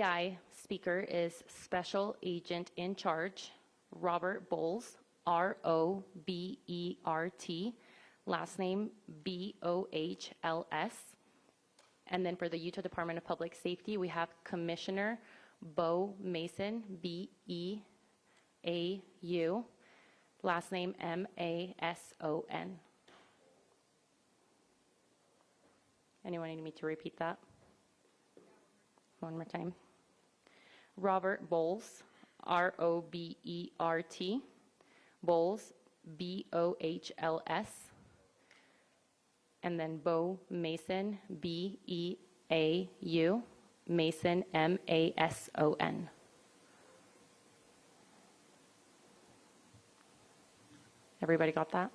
FBI speaker is Special Agent in Charge Robert Bowles, R-O-B-E-R-T, last name B-O-H-L-S. And then for the Utah Department of Public Safety, we have Commissioner Bo Mason, B-E-A-U, last name M-A-S-O-N. Anyone need me to repeat that? One more time. Robert Bowles, R-O-B-E-R-T, Bowles, B-O-H-L-S, and then Bo Mason, B-E-A-U, Mason, M-A-S-O-N. Everybody got that?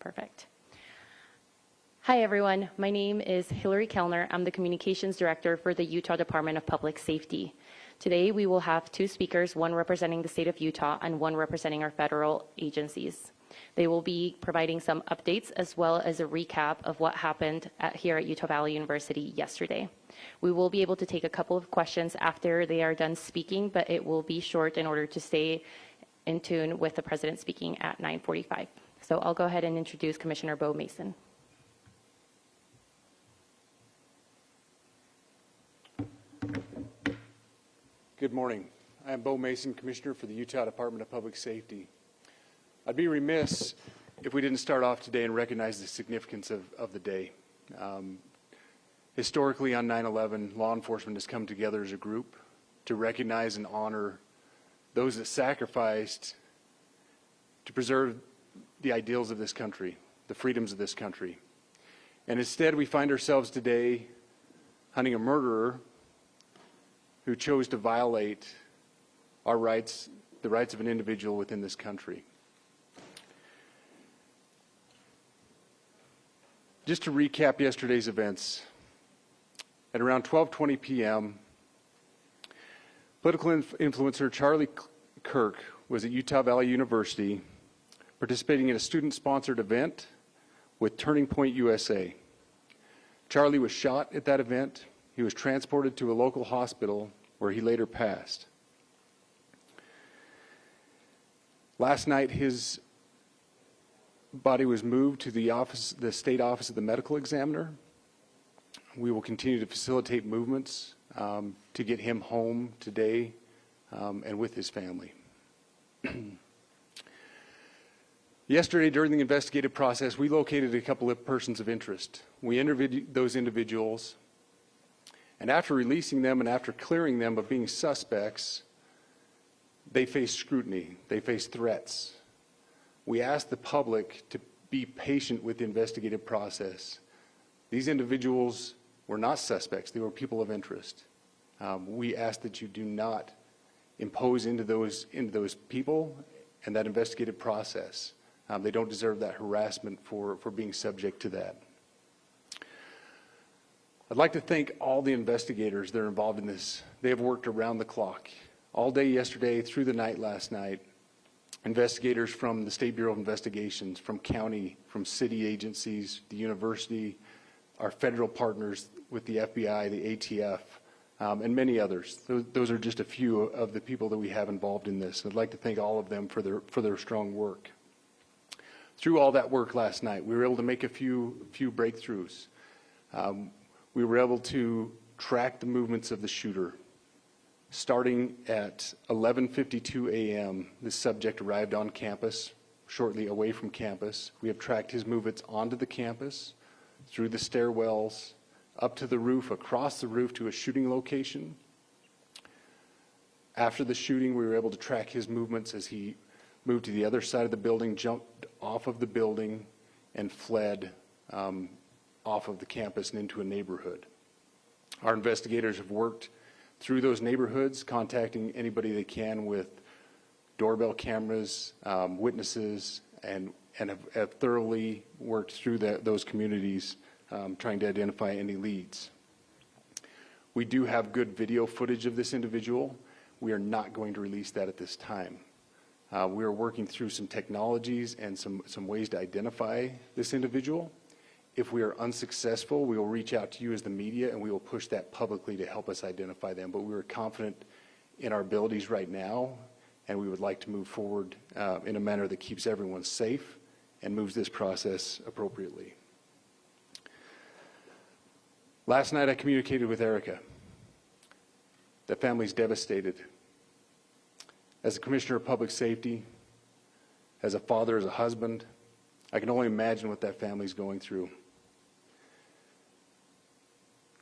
Perfect. Hi, everyone. My name is Hillary Kellner. I'm the Communications Director for the Utah Department of Public Safety. Today, we will have two speakers, one representing the state of Utah and one representing our federal agencies. They will be providing some updates as well as a recap of what happened here at Utah Valley University yesterday. We will be able to take a couple of questions after they are done speaking, but it will be short in order to stay in tune with the president speaking at 9:45. So I'll go ahead and introduce Commissioner Bo Mason. Good morning. I am Bo Mason, Commissioner for the Utah Department of Public Safety. I'd be remiss if we didn't start off today and recognize the significance of the day. Historically, on 9/11, law enforcement has come together as a group to recognize and honor those that sacrificed to preserve the ideals of this country, the freedoms of this country. And instead, we find ourselves today hunting a murderer who chose to violate our rights, the rights of an individual within this country. Just to recap yesterday's events, at around 12:20 p.m., political influencer Charlie Kirk was at Utah Valley University participating in a student-sponsored event with Turning Point USA. Charlie was shot at that event. He was transported to a local hospital where he later passed. Last night, his body was moved to the state office of the medical examiner. We will continue to facilitate movements to get him home today and with his family. Yesterday, during the investigative process, we located a couple of persons of interest. We interviewed those individuals, and after releasing them and after clearing them of being suspects, they faced scrutiny, they faced threats. We asked the public to be patient with the investigative process. These individuals were not suspects, they were people of interest. We ask that you do not impose into those people and that investigative process. They don't deserve that harassment for being subject to that. I'd like to thank all the investigators that are involved in this. They have worked around the clock. All day yesterday, through the night last night, investigators from the State Bureau of Investigations, from county, from city agencies, the university, our federal partners with the FBI, the ATF, and many others. Those are just a few of the people that we have involved in this. I'd like to thank all of them for their strong work. Through all that work last night, we were able to make a few breakthroughs. We were able to track the movements of the shooter. Starting at 11:52 a.m., this subject arrived on campus, shortly away from campus. We have tracked his movements onto the campus, through the stairwells, up to the roof, across the roof to a shooting location. After the shooting, we were able to track his movements as he moved to the other side of the building, jumped off of the building, and fled off of the campus and into a neighborhood. Our investigators have worked through those neighborhoods, contacting anybody they can with doorbell cameras, witnesses, and have thoroughly worked through those communities, trying to identify any leads. We do have good video footage of this individual. We are not going to release that at this time. We are working through some technologies and some ways to identify this individual. If we are unsuccessful, we will reach out to you as the media and we will push that publicly to help us identify them. But we are confident in our abilities right now, and we would like to move forward in a manner that keeps everyone safe and moves this process appropriately. Last night I communicated with Erica. That family's devastated. As a Commissioner of Public Safety, as a father, as a husband, I can only imagine what that family's going through.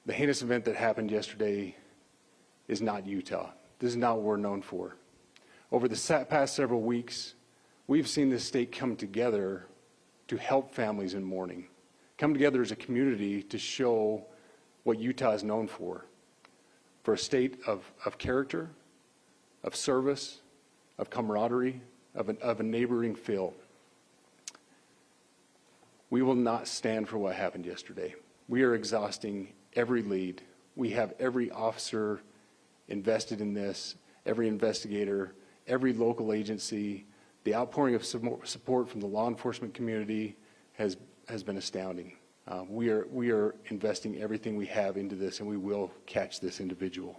The heinous event that happened yesterday is not Utah. This is not what we're known for. Over the past several weeks, we've seen this state come together to help families in mourning, come together as a community to show what Utah is known for a state of character, of service, of camaraderie, of a neighboring feel. We will not stand for what happened yesterday. We are exhausting every lead. We have every officer invested in this, every investigator, every local agency. The outpouring of support from the law enforcement community has been astounding. We are investing everything we have into this, and we will catch this individual.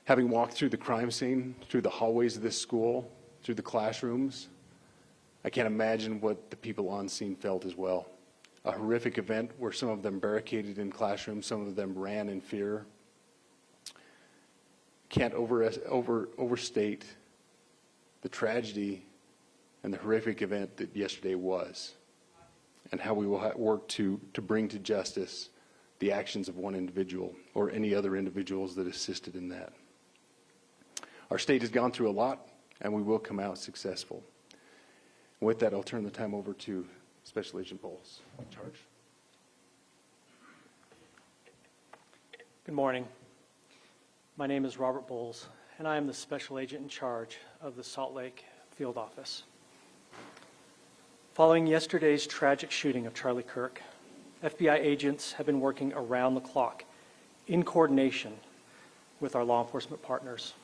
Having walked through the crime scene, through the hallways of this school, through the classrooms, I can't imagine what the people on scene felt as well. A horrific event where some of them barricaded in classrooms, some of them ran in fear. Can't overstate the tragedy and the horrific event that yesterday was, and how we will work to bring to justice the actions of one individual or any other individuals that assisted in that. Our state has gone through a lot, and we will come out successful. With that, I'll turn the time over to Special Agent Bowles in charge. Good morning. My name is Robert Bowles, and I am the Special Agent in charge of the Salt Lake Field Office. Following yesterday's tragic shooting of Charlie Kirk, FBI agents have been working around the clock in coordination with our law enforcement partners.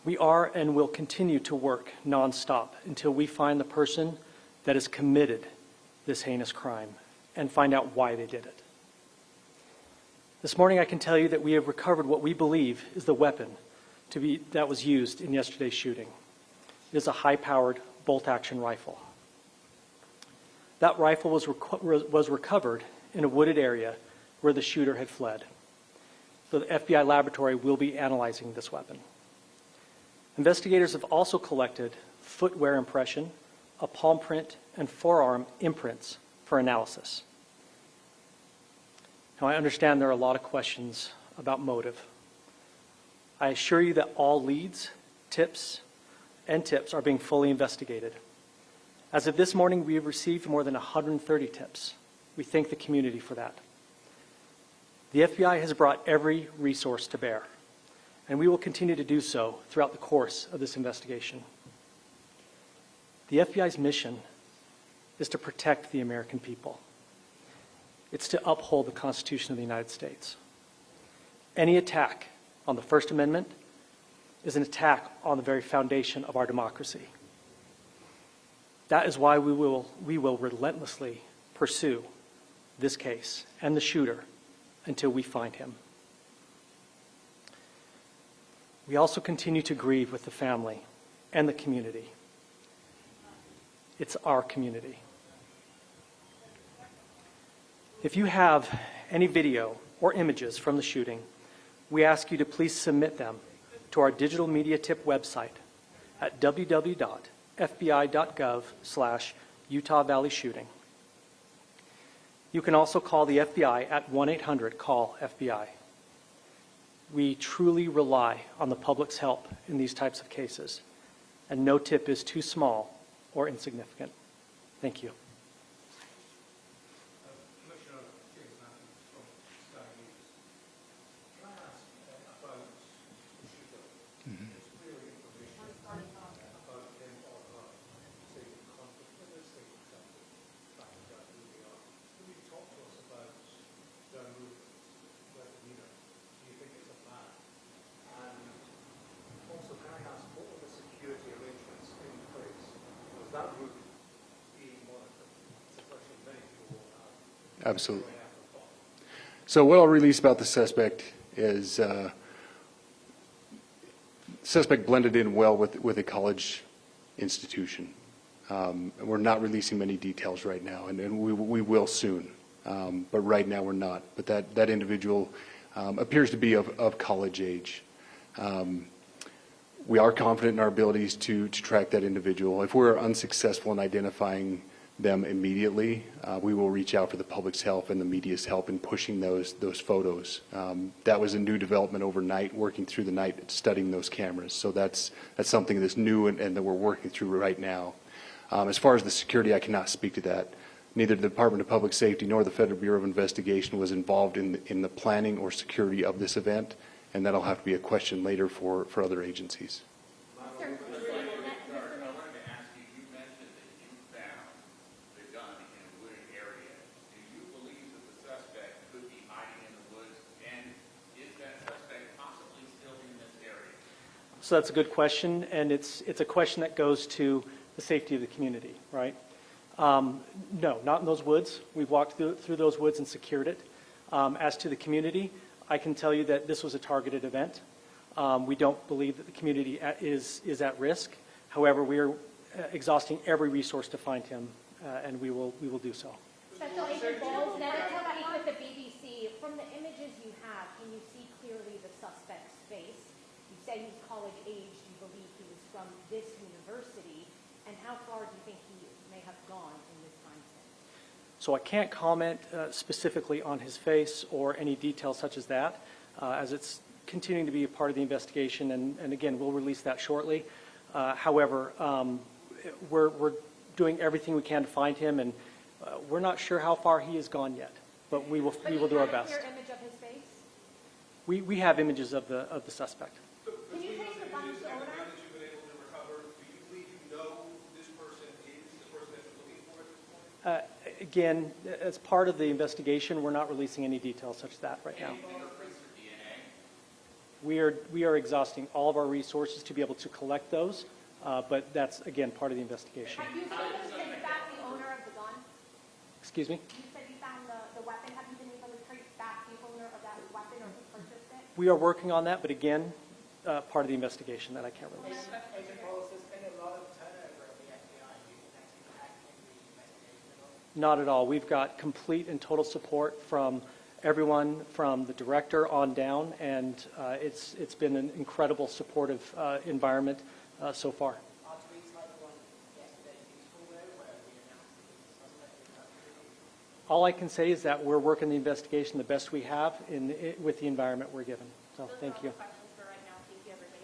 We are and will continue to work nonstop until we find the person that has committed this heinous crime and find out why they did it. This morning I can tell you that we have recovered what we believe is the weapon that was used in yesterday's shooting. It is a high-powered bolt-action rifle. That rifle was recovered in a wooded area where the shooter had fled. So the FBI laboratory will be analyzing this weapon. Investigators have also collected footwear impression, a palm print, and forearm imprints for analysis. Now, I understand there are a lot of questions about motive. I assure you that all leads, tips are being fully investigated. As of this morning, we have received more than 130 tips. We thank the community for that. The FBI has brought every resource to bear, and we will continue to do so throughout the course of this investigation. The FBI's mission is to protect the American people. It's to uphold the Constitution of the United States. Any attack on the First Amendment is an attack on the very foundation of our democracy. That is why we will relentlessly pursue this case and the shooter until we find him. We also continue to grieve with the family and the community. It's our community. If you have any video or images from the shooting, we ask you to please submit them to our digital media tip website at www.fbi.gov/Utah Valley Shooting. You can also call the FBI at 1-800-CALL-FBI. We truly rely on the public's help in these types of cases, and no tip is too small or insignificant. Thank you. Absolutely. So what I'll release about the suspect is suspect blended in well with a college institution. We're not releasing many details right now, and we will soon. But right now we're not. But that individual appears to be of college age. We are confident in our abilities to track that individual. If we're unsuccessful in identifying them immediately, we will reach out for the public's help and the media's help in pushing those photos. That was a new development overnight, working through the night, studying those cameras. So that's something that's new and that we're working through right now. As far as the security, I cannot speak to that. Neither the Department of Public Safety nor the Federal Bureau of Investigation was involved in the planning or security of this event, and that'll have to be a question later for other agencies. I wanted to ask you, you mentioned that you found the gun in a wooded area. Do you believe that the suspect could be hiding in the woods, and is that suspect possibly still in this area? So that's a good question, and it's a question that goes to the safety of the community, right? No, not in those woods. We've walked through those woods and secured it. As to the community, I can tell you that this was a targeted event. We don't believe that the community is at risk. However, we are exhausting every resource to find him, and we will do so. Special Agent Bowles, medical speak with the BBC. From the images you have, can you see clearly the suspect's face? You say he's college age. Do you believe he was from this university? And how far do you think he may have gone in this time span? So I can't comment specifically on his face or any details such as that, as it's continuing to be a part of the investigation, and again, we'll release that shortly. However, we're doing everything we can to find him, and we're not sure how far he has gone yet, but we will do our best. But you have a clear image of his face? We have images of the suspect. Can you take the gun to the owner? That you've been able to recover, do you believe you know who this person is, the person that you're looking for at this point? Again, as part of the investigation, we're not releasing any details such as that right now. Fingerprints or DNA? We are exhausting all of our resources to be able to collect those, but that's, again, part of the investigation. Have you been back the owner of the gun? Excuse me? You said you found the weapon. Have you been able to trace back the owner of that weapon or who purchased it? We are working on that, but again, part of the investigation that I can't release. Agent Bowles, there's been a lot of turnover at the FBI. Do you think that's impacting the investigation at all? Not at all. We've got complete and total support from everyone, from the director on down, and it's been an incredible supportive environment so far. Our tweets like the one yesterday useful though, where we announced that the suspect is custody. All I can say is that we're working the investigation the best we have with the environment we're given. So thank you. Questions for right now. Thank you, everybody.